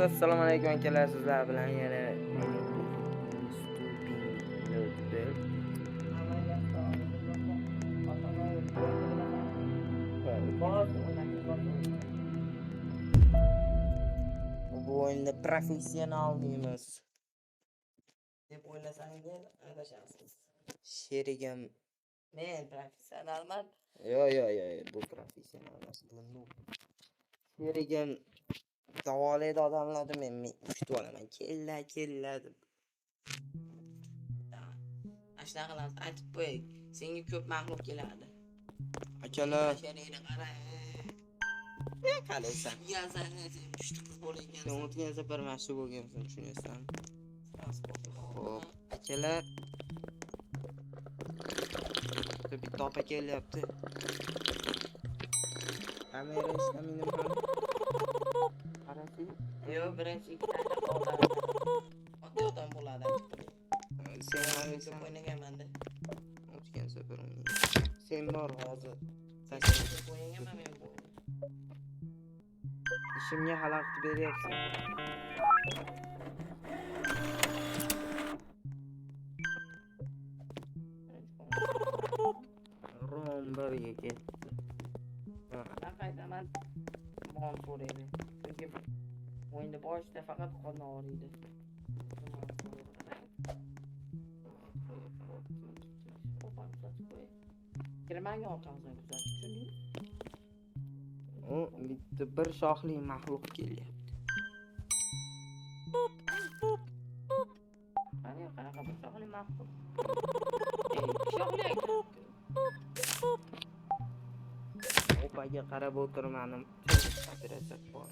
Assalomu alaykum akalar, sizlar bilan yana bu o'yinda professionalmiz deb o'ylasangiz adashasiz. Sherigim men professionalman. Yo, bu professional emas. Bu noob. Sherigim davolaydi odamlarni, men kutib olaman. Kella deb. Ashuna qilamiz, aytib qo'y. Senga ko'p mag'lub keladi. Akalar, sherigini qara. Qalaysan. Yazani pushti qiz bo'lagan. Sen o'tgan safar mashhur bo'lgansan, tushunasan? Xo'p, akalar. Bitta opa kelyapti. Kamera ishlamaydi ham. Qarasi. Yo, birinchi ikkita odam. Odam bo'ladi. Sen ham o'ynaganman-da. O'tgan safar sen bor hozir. Tashlab o'ynaganman men bu. İşimga xalaqit beryapsan. Romberga ketdi. Qaytaman. Mon so'raydi. Chunki o'yinda boshida faqat qon og'riydi. Kirmagan orqamizdan kuzatib tushundingmi? O bitta bir shoxli maxluq kelyapti. Qanaqa bir shoxli maxluq? Shoxli ekan. Opaga qarab o'tirmanim. Operatsiya bor.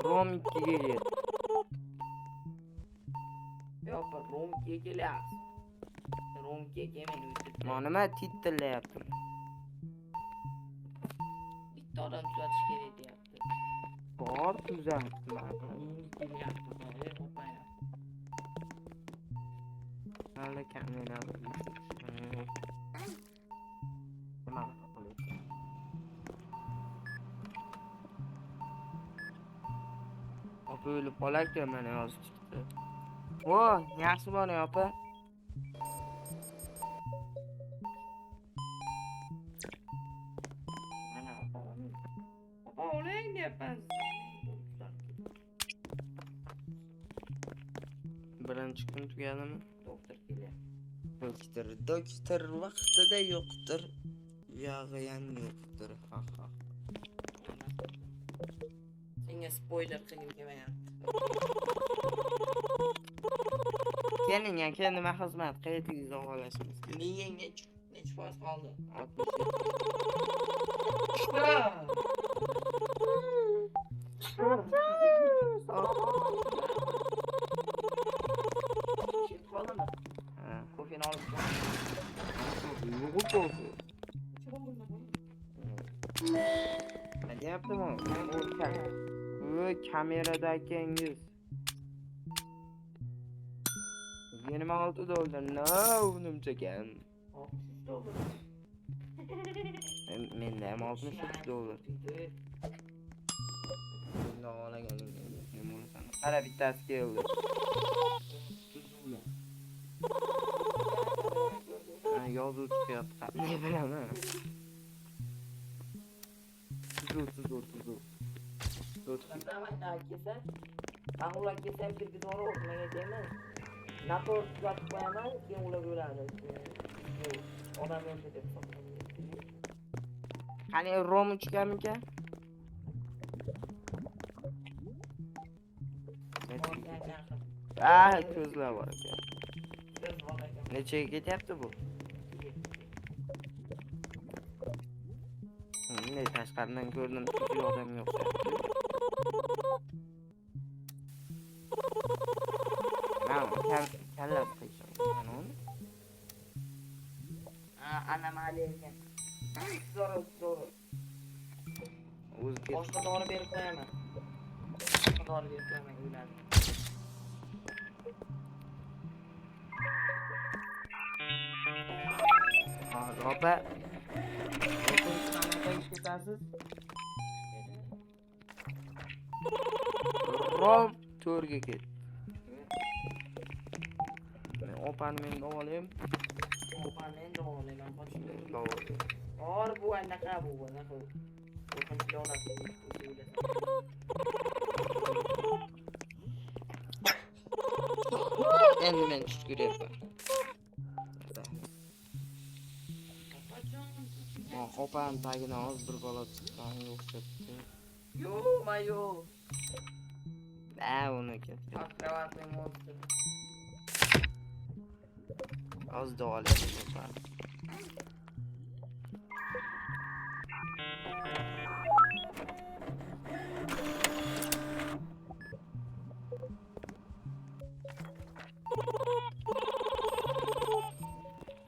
Rom 2'ga geldi. Yok, Rom 2'ga gelyapti. Rom 2'ga kelmaydi. Nima titrillayapti? Bitta odam tuzatish kerak deyapti. Bor tuzatman. Hali kamera opa o'lib qolarkan, mana yozib chiqdi. O, yaxshi bo'ling opa. Mana opa. Opa o'ling deyapman. Birinchi kun tugadimi? Doktor kelyapti. Doktor vaqtida yo'qdir. Yog'i ham yo'qdir. Ha. Senga spoiler qilgim kelmayapti. Keling, aka, nima xizmat qayeringizni olasiz? Miyangga necha foiz qoldi? 60. Kofeni olib qo'y. Ne yaptım o? Bu kameradakengiz. 26 dolar. No, nimchakan. 60 dolar. Menda ham 63 dolar. Bunda olaganim. Qara bittasi keldi. Yozuv chiqyapti. Ne bilaman. Tuzuv. Ular kesam kirgizib o'rnaga deyman. Napor tuzatib qo'yaman, keyin ular o'ladi. Odam yo'q deb hisoblayman. Qani rom uchganmikan? Ko'zlar bor ekan. Nechaga ketyapti bu? Ne tashqaridan ko'rdim, bir odam yo'q. Kalla qilishim. Ana malika. Zo'r. Boshqa dori berib qo'yaman. O'yladi. Opa. Qanaqa ish ketasiz? Rom to'rga ket. Men opani men davolayim. Opani men davolayman. Davolayim. Or bu anaqa bu anaqa. Qo'rqinchli holat bu. Endi men tushkuryapman. Opam tagidan oz bir bola chiqqanga o'xshatdi. Yo'q, mayo. Uniki. Akrobatning monstri. Oz davolayim opam.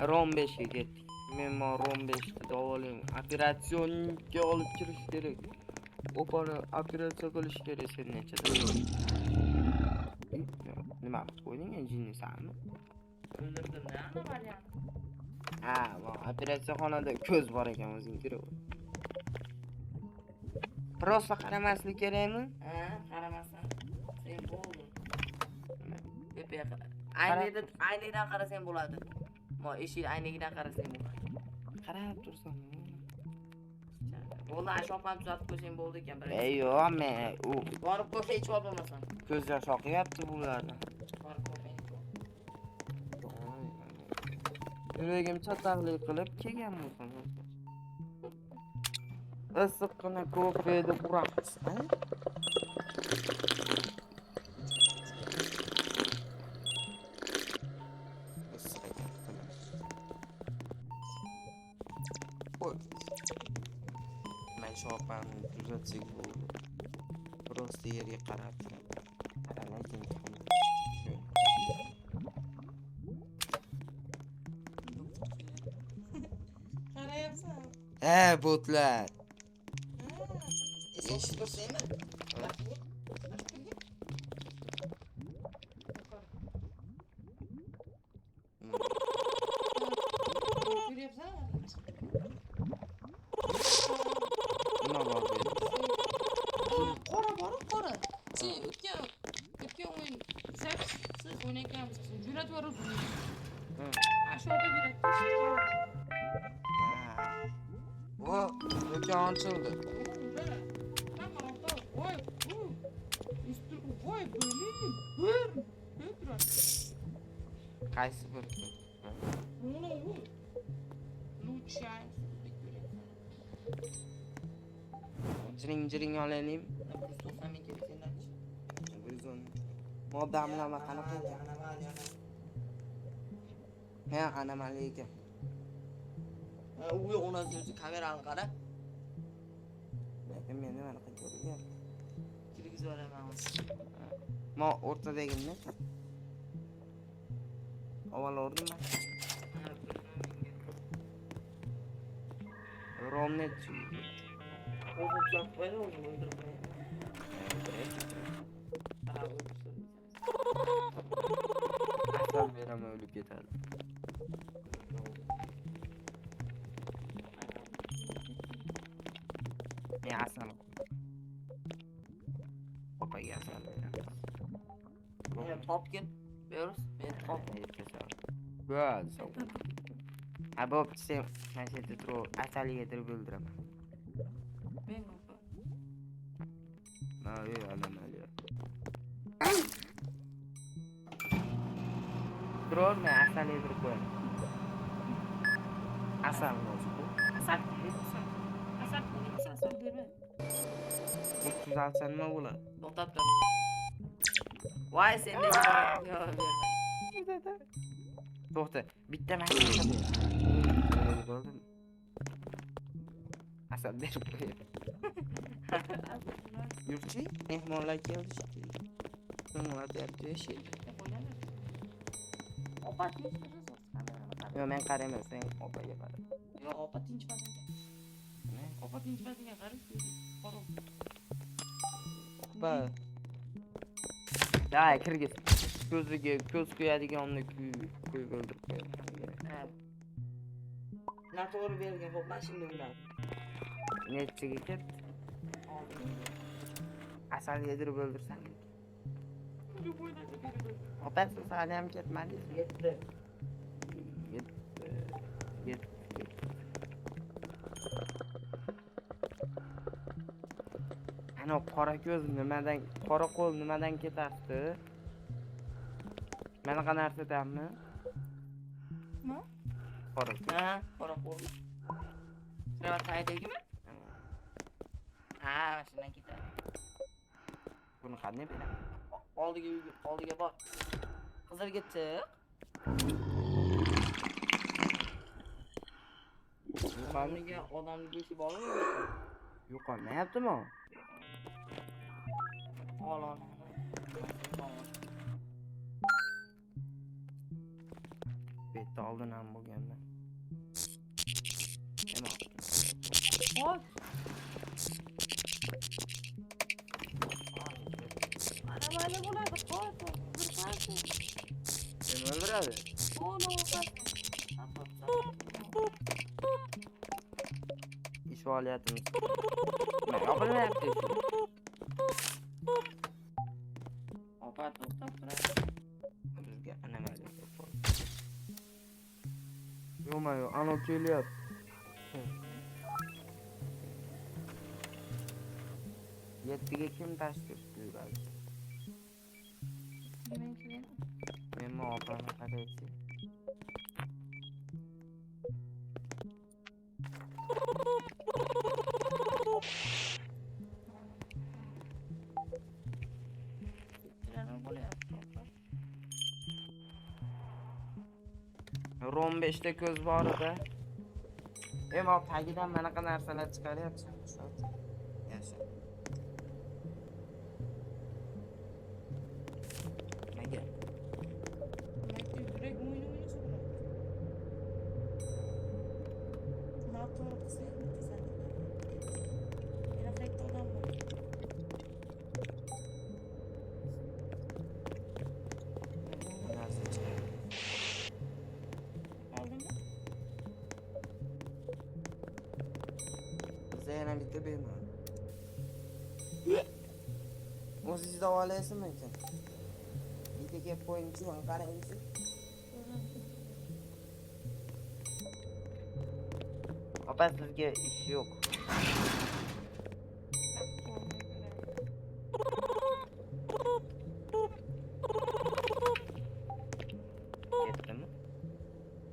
Rom 5 ga ketdik. Men Rom 5 da davolayim. Operatsiyonga olib kirish kerak. Opani operatsiya qilish kerak sen nechada. Nima qilib qo'yding jinni sanmi? O'ldirdim ana variant. Ha, operatsiyaxonada ko'z bor ekan o'zing kerak. Prosta qaramaslik kerakmi? Ha, qaramasdan. Sen bo'lding. Tepaga qara. Aynidan qarasang bo'ladi. Eshik aynidan qarasang bo'ladi. Qarab tursan. Bo'ldi, ashopani tuzatib qo'ysang bo'ldi ekan. Yo'q, men u borib ko'rsa hech bo'lmasan. ko'z yosh oqyapti bularni. Borib ko'rsang. Yuragim chataqlik qilib kelgan bo'lsin. Issiqqina ko'paydi uramiz. Men shopani tuzatsak bo'ldi. Prosta yerga qarab qaralakin. Qarayapsan. Botlar. Eshik ko'rsangmi? Nima bor dedi? Qora borib qora. Sen o'tgan o'yin siz o'ynaganmiz. Jo'natib yuborib. Ashyoda yurak. Vo, do'kon ochildi. Voy, voy, Qaysi bir? Jiring olaylik. 190 ming kerak sendan. 110. Modda amlama qanaqa? Ha, anomali ekan. U yo'q, uni kamerani qara. Lekin men nima qilib ko'rgan? Televizor ham. Mo o'rtadagini. Avval o'rdimmi? Romnet chi. O'zim chop qo'ydi, o'zim o'ldirib. Asal beraman o'lib ketadi. Men asal. Opaga asal beraman. Topgin. Berus, men top. Bo'z. Bo'pti sen mana shu yerda turib asaliga dirib o'ldiraman. Men Anomali. Dror men asal yedirib qo'yaman. Asal bo'lsa. asal berma. Bu tuzalsa nima bo'ladi? To'xtab tur. Voy sendek yo'q berma. To'xta, bitta mashina ber. Asal berib qo'y. Yurchi, mehmonlar keldi shekilli. Mehmonlar deyapti shit. Opa tinch Yo, men qarayman, sen opaga qara. Yo, opa tinch ekan. Opa tinch ekan, qarang. Qora. Opa. Da, kirgis. Ko'ziga ko'z qo'yadigonni qo'yib o'ldirib qo'yaman. Noto'g'ri bergan, xo'p, mana shunday o'yladi. Nechiga ketdi? Asal yedirib o'ldirsang. Uni bo'ylab berdi. Opasi hali ham ketmadingiz. Yetdi. Yetdi. Ana qora ko'z nimadan, qora qo'l nimadan ketasdi? Manaqa narsadanmi? Nima? Qora ko'z. Ha, qora qo'l. Sira taydagimi? Ha, shundan ketadi. Buni qanday bilaman? Oldiga bor. Qizilga chiq. Qoniga odamni beshi bormi? Yo'qolmayaptimi? Ol. Betda oldin ham bo'lganman. Nima? Qoch. Mana mayli bo'ladi, qoch. Bir qarshi. Kim o'ldiradi? Ono, Ish faoliyatimiz. Nima yopilmayapti? Opa to'xtab turadi. Bizga nima deydi? Yo'q, ana kelyapti. Yettiga kim tashrif buyuradi? men kelaman. Men opani qaraychi. Nima bo'lyapti? Rom 5 ta ko'z bor edi. Emo tagidan manaqa narsalar chiqaryapti. Yasha. Nega? Maktab yurak o'yini so'radi. Noto'g'ri qilsak, bittasan. Yana qayerda odam bor? Narsa chiqadi. Oldingmi? Bizda yana bitta bemor. O'zingiz davolayapsizmi ekan? Bitta kelib qo'yingchi, mana qarangchi. Opa, sizga ish yo'q. Ketdimi?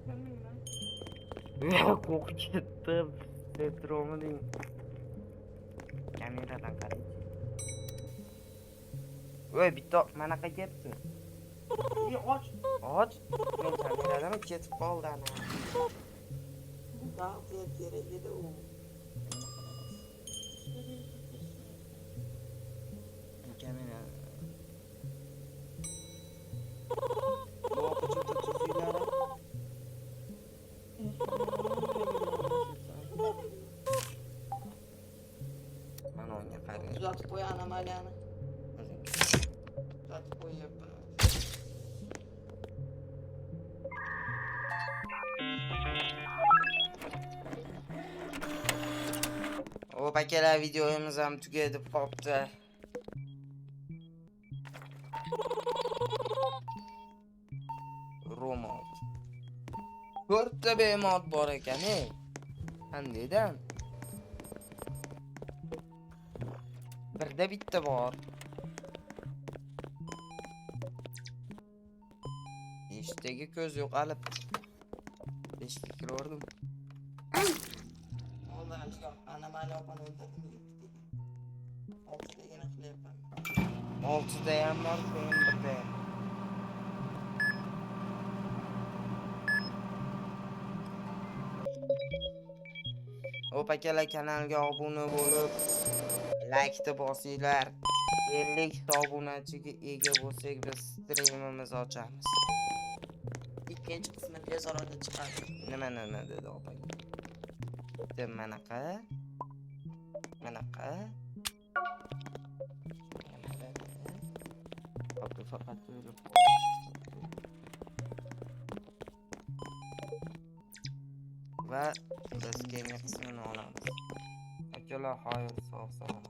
Bilmayman. Qo'rqib ketdim. Setromi deng. Kameradan qarang. Voy, bitta manaqa ketdi. Och. Och. Men kameradan ketib qoldi ana. Vaqt kerak edi u. Kamera. Voqea tuziladi. Mana unga qarang. Tuzatib qo'y anomaliyani. Tuzatib qo'yyapman. Hop akalar, videomiz ham tugadi qopti. Romo. 4 ta bemor bor ekan, qandaydan? Birda bitta bor. 5 taga ko'z yo'qolib. 5 ta ko'rdim. Ondan chiqib anomaliya opani o'ldirdim. 6 degina qilyapman. 6 da ham bor, keyin birda. Hop akalar, kanalga obuna bo'lib, like ta bosinglar. 50 ta obunachiga ega bo'lsak, biz streamimiz ochamiz. Ikkinchi qismi tez orada chiqadi. Nima dedi opa? Bitta manaqa. Opa faqat o'ylab va biz keyingi qismini olamiz. Akalar, xayr, sog' salomat.